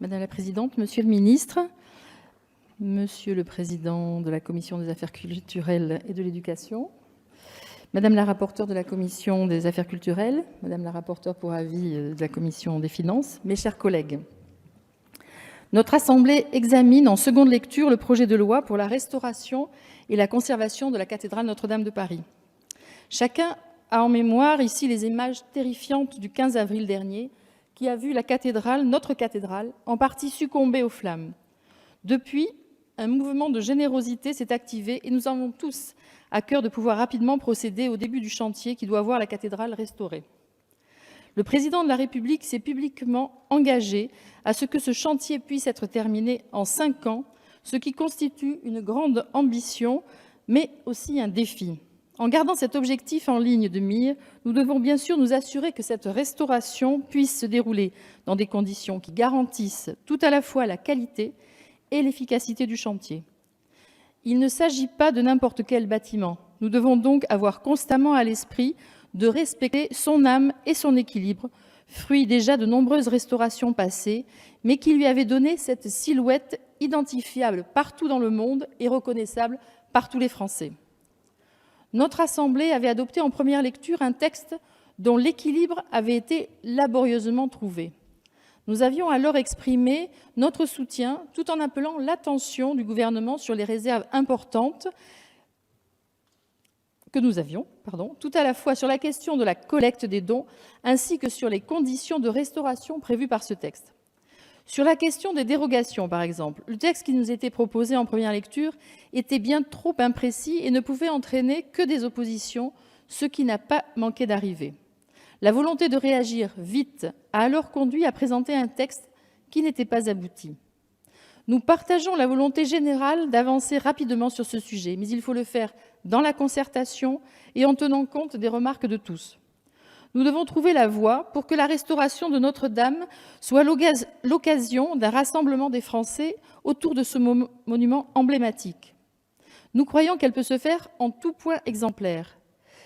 Madame la Présidente, Monsieur le Ministre, Monsieur le Président de la Commission des Affaires culturelles et de l'Éducation, Madame la rapporteure de la Commission des Affaires culturelles, Madame la rapporteure pour avis de la Commission des Finances, mes chers collègues. Notre Assemblée examine en seconde lecture le projet de loi pour la restauration et la conservation de la cathédrale Notre-Dame de Paris. Chacun a en mémoire ici les images terrifiantes du 15 avril dernier qui a vu la cathédrale, notre cathédrale, en partie succomber aux flammes. Depuis, un mouvement de générosité s'est activé et nous avons tous à cœur de pouvoir rapidement procéder au début du chantier qui doit voir la cathédrale restaurée. Le président de la République s'est publiquement engagé à ce que ce chantier puisse être terminé en 5 ans, ce qui constitue une grande ambition, mais aussi un défi. En gardant cet objectif en ligne de mire, nous devons bien sûr nous assurer que cette restauration puisse se dérouler dans des conditions qui garantissent tout à la fois la qualité et l'efficacité du chantier. Il ne s'agit pas de n'importe quel bâtiment. Nous devons donc avoir constamment à l'esprit de respecter son âme et son équilibre, fruit déjà de nombreuses restaurations passées, mais qui lui avaient donné cette silhouette identifiable partout dans le monde et reconnaissable par tous les Français. Notre Assemblée avait adopté en première lecture un texte dont l'équilibre avait été laborieusement trouvé. Nous avions alors exprimé notre soutien tout en appelant l'attention du gouvernement sur les réserves importantes que nous avions, tout à la fois sur la question de la collecte des dons ainsi que sur les conditions de restauration prévues par ce texte. Sur la question des dérogations, par exemple, le texte qui nous était proposé en première lecture était bien trop imprécis et ne pouvait entraîner que des oppositions, ce qui n'a pas manqué d'arriver. La volonté de réagir vite a alors conduit à présenter un texte qui n'était pas abouti. Nous partageons la volonté générale d'avancer rapidement sur ce sujet, mais il faut le faire dans la concertation et en tenant compte des remarques de tous. Nous devons trouver la voie pour que la restauration de Notre-Dame soit l'occasion d'un rassemblement des Français autour de ce monument emblématique. Nous croyons qu'elle peut se faire en tout point exemplaire.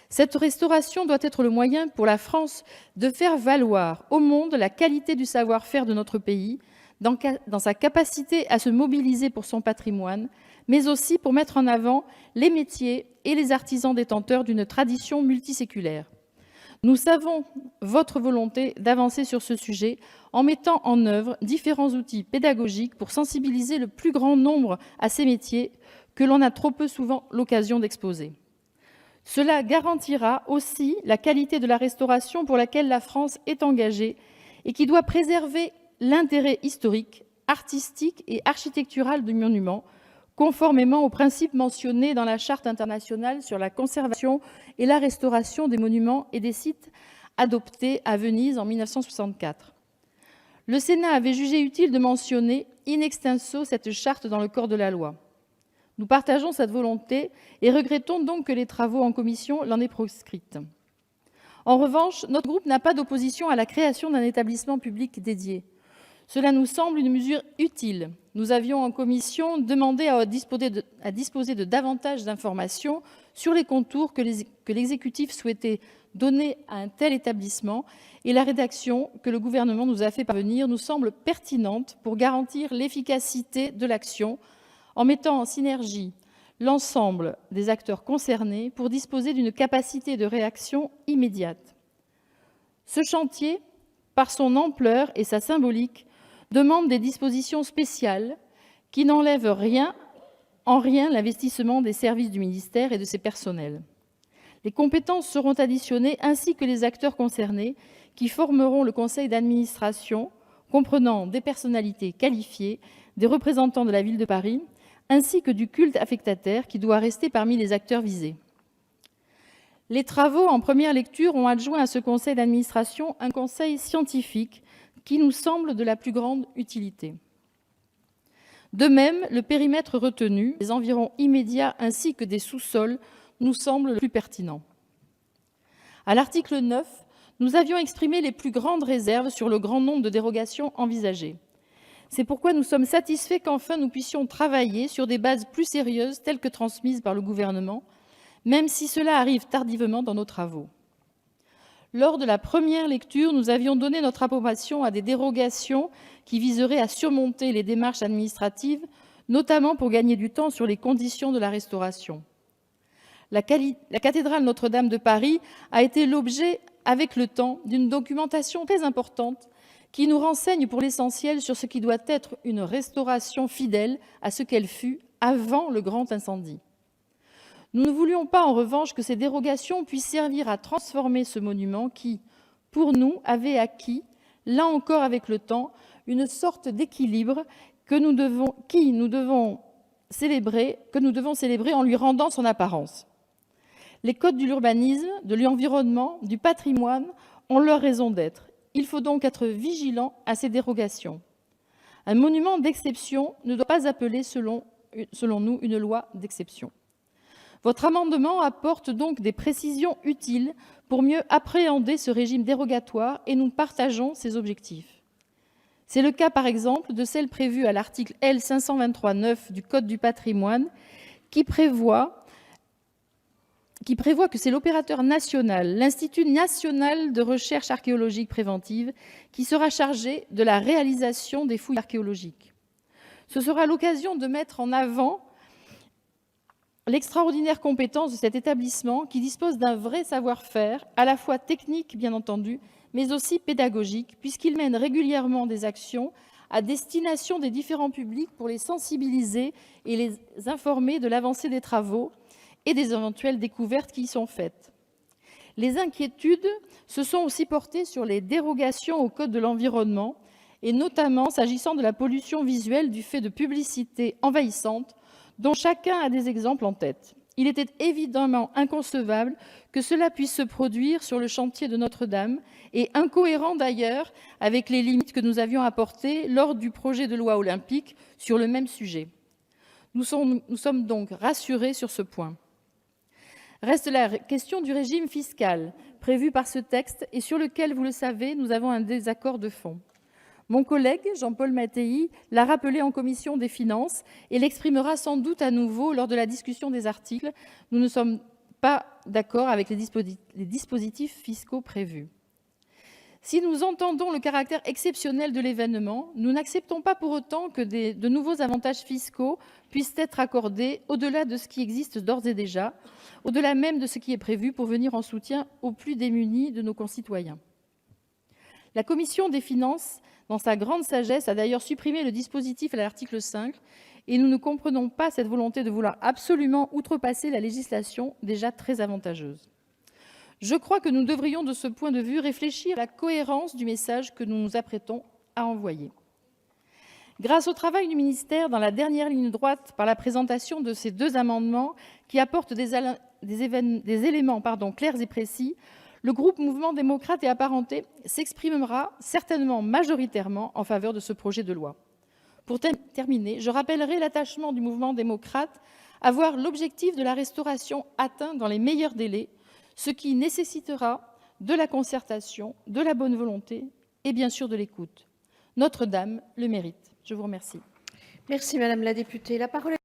Cette restauration doit être le moyen pour la France de faire valoir au monde la qualité du savoir-faire de notre pays, dans sa capacité à se mobiliser pour son patrimoine, mais aussi pour mettre en avant les métiers et les artisans détenteurs d'une tradition multiséculaire. Nous savons votre volonté d'avancer sur ce sujet en mettant en œuvre différents outils pédagogiques pour sensibiliser le plus grand nombre à ces métiers que l'on a trop peu souvent l'occasion d'exposer. Cela garantira aussi la qualité de la restauration pour laquelle la France est engagée et qui doit préserver l'intérêt historique, artistique et architectural du monument, conformément aux principes mentionnés dans la Charte internationale sur la conservation et la restauration des monuments et des sites adoptée à Venise en 1964. Le Sénat avait jugé utile de mentionner in extenso cette charte dans le corps de la loi. Nous partageons cette volonté et regrettons donc que les travaux en commission l'en aient proscrite. En revanche, notre groupe n'a pas d'opposition à la création d'un établissement public dédié. Cela nous semble une mesure utile. Nous avions en commission demandé à disposer de davantage d'informations sur les contours que l'exécutif souhaitait donner à un tel établissement et la rédaction que le gouvernement nous a fait parvenir nous semble pertinente pour garantir l'efficacité de l'action en mettant en synergie l'ensemble des acteurs concernés pour disposer d'une capacité de réaction immédiate. Ce chantier, par son ampleur et sa symbolique, demande des dispositions spéciales qui n'enlèvent en rien l'investissement des services du ministère et de ses personnels. Les compétences seront additionnées ainsi que les acteurs concernés qui formeront le conseil d'administration, comprenant des personnalités qualifiées, des représentants de la ville de Paris, ainsi que du culte affectataire qui doit rester parmi les acteurs visés. Les travaux en première lecture ont adjoint à ce conseil d'administration un conseil scientifique qui nous semble de la plus grande utilité. De même, le périmètre retenu, les environs immédiats ainsi que des sous-sols, nous semble le plus pertinent. À l'article 9, nous avions exprimé les plus grandes réserves sur le grand nombre de dérogations envisagées. C'est pourquoi nous sommes satisfaits qu'enfin nous puissions travailler sur des bases plus sérieuses telles que transmises par le gouvernement, même si cela arrive tardivement dans nos travaux. Lors de la première lecture, nous avions donné notre approbation à des dérogations qui viseraient à surmonter les démarches administratives, notamment pour gagner du temps sur les conditions de la restauration. La cathédrale Notre-Dame de Paris a été l'objet, avec le temps, d'une documentation très importante qui nous renseigne pour l'essentiel sur ce qui doit être une restauration fidèle à ce qu'elle fut avant le grand incendie. Nous ne voulions pas, en revanche, que ces dérogations puissent servir à transformer ce monument qui, pour nous, avait acquis, là encore avec le temps, une sorte d'équilibre que nous devons célébrer en lui rendant son apparence. Les codes de l'urbanisme, de l'environnement, du patrimoine ont leur raison d'être. Il faut donc être vigilant à ces dérogations. Un monument d'exception ne doit pas appeler, selon nous, une loi d'exception. Votre amendement apporte donc des précisions utiles pour mieux appréhender ce régime dérogatoire et nous partageons ces objectifs. C'est le cas, par exemple, de celle prévue à l'article L. 523-9 du Code du patrimoine qui prévoit que c'est l'opérateur national, l'Institut national de recherche archéologique préventive, qui sera chargé de la réalisation des fouilles archéologiques. Ce sera l'occasion de mettre en avant l'extraordinaire compétence de cet établissement qui dispose d'un vrai savoir-faire, à la fois technique, bien entendu, mais aussi pédagogique, puisqu'il mène régulièrement des actions à destination des différents publics pour les sensibiliser et les informer de l'avancée des travaux et des éventuelles découvertes qui y sont faites. Les inquiétudes se sont aussi portées sur les dérogations au Code de l'environnement, et notamment s'agissant de la pollution visuelle du fait de publicités envahissantes dont chacun a des exemples en tête. Il était évidemment inconcevable que cela puisse se produire sur le chantier de Notre-Dame, et incohérent d'ailleurs avec les limites que nous avions apportées lors du projet de loi olympique sur le même sujet. Nous sommes donc rassurés sur ce point. Reste la question du régime fiscal prévu par ce texte et sur lequel, vous le savez, nous avons un désaccord de fond. Mon collègue Jean-Paul Mattei l'a rappelé en commission des finances et l'exprimera sans doute à nouveau lors de la discussion des articles. Nous ne sommes pas d'accord avec les dispositifs fiscaux prévus. Si nous entendons le caractère exceptionnel de l'événement, nous n'acceptons pas pour autant que de nouveaux avantages fiscaux puissent être accordés au-delà de ce qui existe d'ores et déjà, au-delà même de ce qui est prévu pour venir en soutien aux plus démunis de nos concitoyens. La commission des finances, dans sa grande sagesse, a d'ailleurs supprimé le dispositif à l'article 5, et nous ne comprenons pas cette volonté de vouloir absolument outrepasser la législation déjà très avantageuse. Je crois que nous devrions, de ce point de vue, réfléchir à la cohérence du message que nous nous apprêtons à envoyer. Grâce au travail du ministère dans la dernière ligne droite par la présentation de ces deux amendements qui apportent des éléments clairs et précis, le groupe Mouvement démocrate et apparentés s'exprimera certainement majoritairement en faveur de ce projet de loi. Pour terminer, je rappellerai l'attachement du Mouvement démocrate à voir l'objectif de la restauration atteint dans les meilleurs délais, ce qui nécessitera de la concertation, de la bonne volonté et bien sûr de l'écoute. Notre-Dame le mérite. Je vous remercie. Merci Madame la députée. La parole est